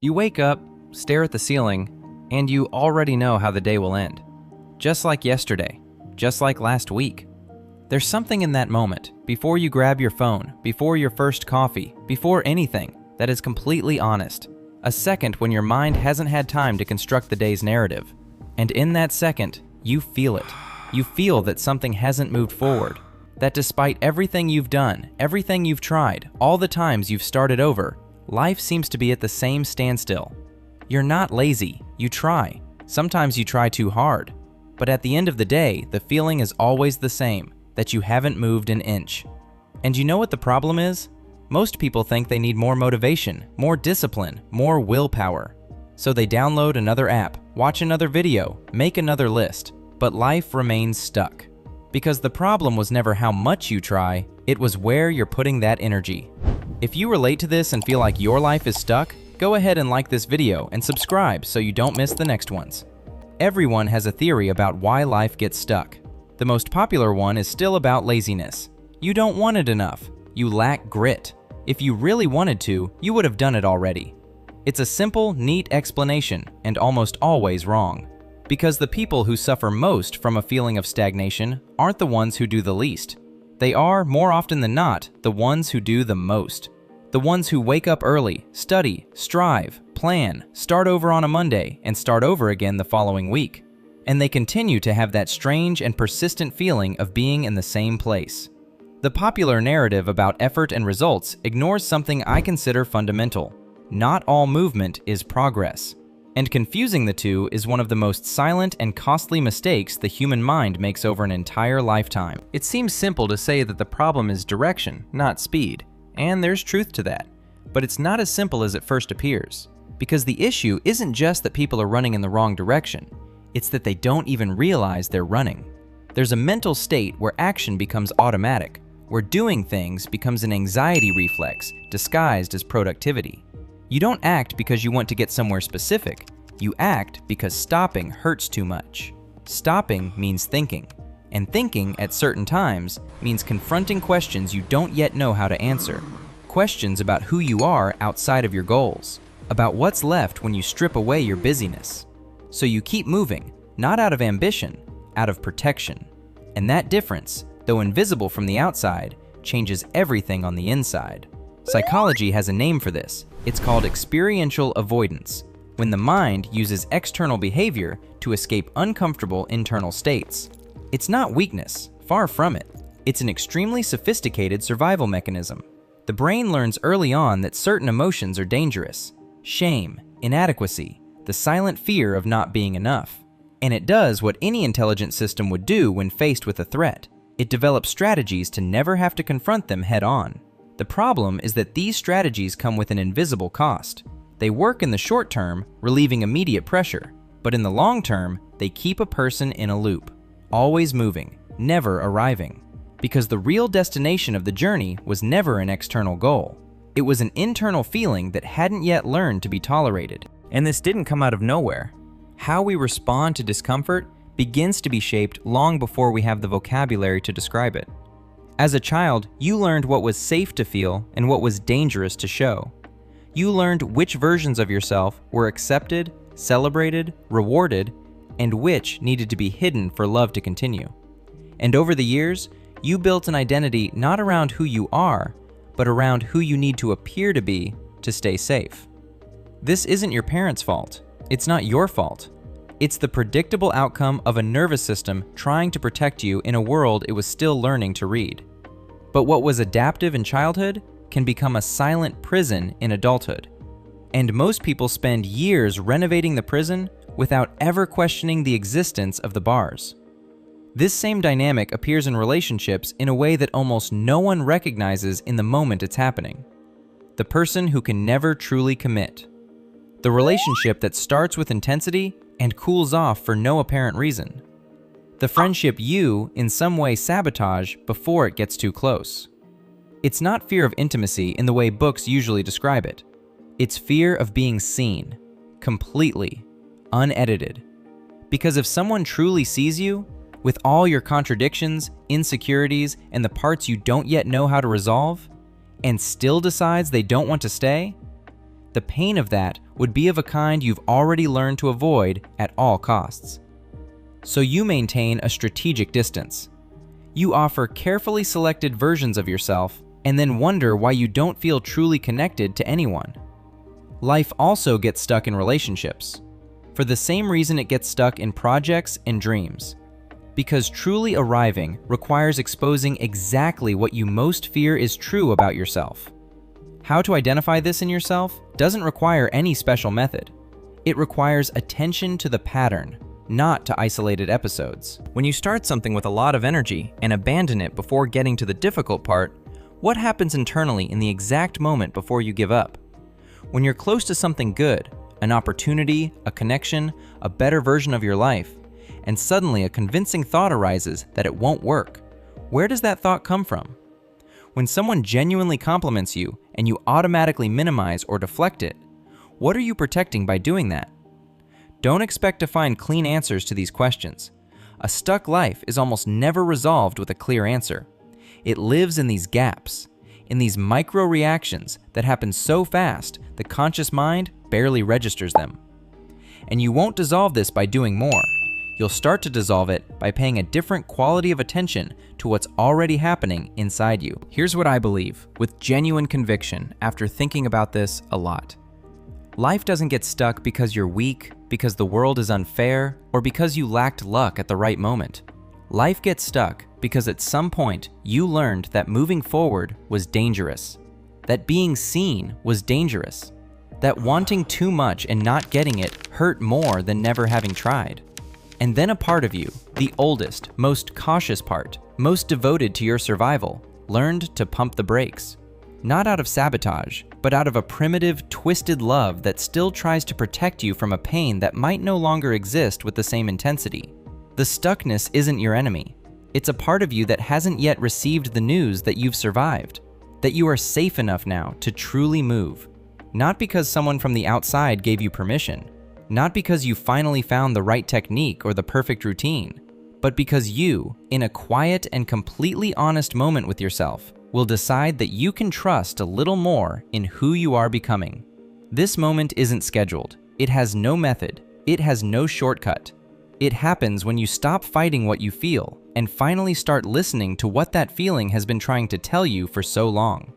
You wake up, stare at the ceiling, and you already know how the day will end. Just like yesterday, just like last week. There's something in that moment, before you grab your phone, before your first coffee, before anything, that is completely honest. A second when your mind hasn't had time to construct the day's narrative. And in that second, you feel it. You feel that something hasn't moved forward. That despite everything you've done, everything you've tried, all the times you've started over, life seems to be at the same standstill. You're not lazy, you try. Sometimes you try too hard. But at the end of the day, the feeling is always the same, that you haven't moved an inch. And you know what the problem is? Most people think they need more motivation, more discipline, more willpower. So they download another app, watch another video, make another list, but life remains stuck. Because the problem was never how much you try, it was where you're putting that energy. If you relate to this and feel like your life is stuck, go ahead and like this video and subscribe so you don't miss the next ones. Everyone has a theory about why life gets stuck. The most popular one is still about laziness. You don't want it enough. You lack grit. If you really wanted to, you would have done it already. It's a simple, neat explanation and almost always wrong. Because the people who suffer most from a feeling of stagnation aren't the ones who do the least. They are, more often than not, the ones who do the most. The ones who wake up early, study, strive, plan, start over on a Monday, and start over again the following week. And they continue to have that strange and persistent feeling of being in the same place. The popular narrative about effort and results ignores something I consider fundamental. Not all movement is progress. And confusing the two is one of the most silent and costly mistakes the human mind makes over an entire lifetime. It seems simple to say that the problem is direction, not speed, and there's truth to that. But it's not as simple as it first appears, because the issue isn't just that people are running in the wrong direction, it's that they don't even realize they're running. There's a mental state where action becomes automatic, where doing things becomes an anxiety reflex disguised as productivity. You don't act because you want to get somewhere specific. You act because stopping hurts too much. Stopping means thinking, and thinking at certain times means confronting questions you don't yet know how to answer. Questions about who you are outside of your goals, about what's left when you strip away your busyness. So you keep moving, not out of ambition, out of protection. And that difference, though invisible from the outside, changes everything on the inside. Psychology has a name for this. It's called experiential avoidance, when the mind uses external behavior to escape uncomfortable internal states. It's not weakness, far from it. It's an extremely sophisticated survival mechanism. The brain learns early on that certain emotions are dangerous. Shame, inadequacy, the silent fear of not being enough. And it does what any intelligent system would do when faced with a threat. It develops strategies to never have to confront them head on. The problem is that these strategies come with an invisible cost. They work in the short term, relieving immediate pressure, but in the long term, they keep a person in a loop, always moving, never arriving. Because the real destination of the journey was never an external goal. It was an internal feeling that hadn't yet learned to be tolerated. And this didn't come out of nowhere. How we respond to discomfort begins to be shaped long before we have the vocabulary to describe it. As a child, you learned what was safe to feel and what was dangerous to show. You learned which versions of yourself were accepted, celebrated, rewarded, and which needed to be hidden for love to continue. And over the years, you built an identity not around who you are, but around who you need to appear to be to stay safe. This isn't your parents' fault. It's not your fault. It's the predictable outcome of a nervous system trying to protect you in a world it was still learning to read. But what was adaptive in childhood can become a silent prison in adulthood. And most people spend years renovating the prison without ever questioning the existence of the bars. This same dynamic appears in relationships in a way that almost no one recognizes in the moment it's happening. The person who can never truly commit. The relationship that starts with intensity and cools off for no apparent reason. The friendship you, in some way, sabotage before it gets too close. It's not fear of intimacy in the way books usually describe it. It's fear of being seen, completely, unedited. Because if someone truly sees you, with all your contradictions, insecurities, and the parts you don't yet know how to resolve, and still decides they don't want to stay, The pain of that would be of a kind you've already learned to avoid at all costs. So you maintain a strategic distance. You offer carefully selected versions of yourself and then wonder why you don't feel truly connected to anyone. Life also gets stuck in relationships, for the same reason it gets stuck in projects and dreams. Because truly arriving requires exposing exactly what you most fear is true about yourself. How to identify this in yourself doesn't require any special method. It requires attention to the pattern, not to isolated episodes. When you start something with a lot of energy and abandon it before getting to the difficult part, what happens internally in the exact moment before you give up? When you're close to something good, an opportunity, a connection, a better version of your life, and suddenly a convincing thought arises that it won't work, where does that thought come from? When someone genuinely compliments you and you automatically minimize or deflect it, what are you protecting by doing that? Don't expect to find clean answers to these questions. A stuck life is almost never resolved with a clear answer. It lives in these gaps, in these micro reactions that happen so fast the conscious mind barely registers them. And you won't dissolve this by doing more. You'll start to dissolve it by paying a different quality of attention to what's already happening inside you. Here's what I believe, with genuine conviction after thinking about this a lot. Life doesn't get stuck because you're weak, because the world is unfair, or because you lacked luck at the right moment. Life gets stuck because at some point you learned that moving forward was dangerous, that being seen was dangerous, that wanting too much and not getting it hurt more than never having tried. And then a part of you, the oldest, most cautious part, most devoted to your survival, learned to pump the brakes. Not out of sabotage, but out of a primitive, twisted love that still tries to protect you from a pain that might no longer exist with the same intensity. The stuckness isn't your enemy. It's a part of you that hasn't yet received the news that you've survived, that you are safe enough now to truly move. Not because someone from the outside gave you permission, not because you finally found the right technique or the perfect routine, but because you, in a quiet and completely honest moment with yourself, will decide that you can trust a little more in who you are becoming. This moment isn't scheduled. It has no method. It has no shortcut. It happens when you stop fighting what you feel and finally start listening to what that feeling has been trying to tell you for so long.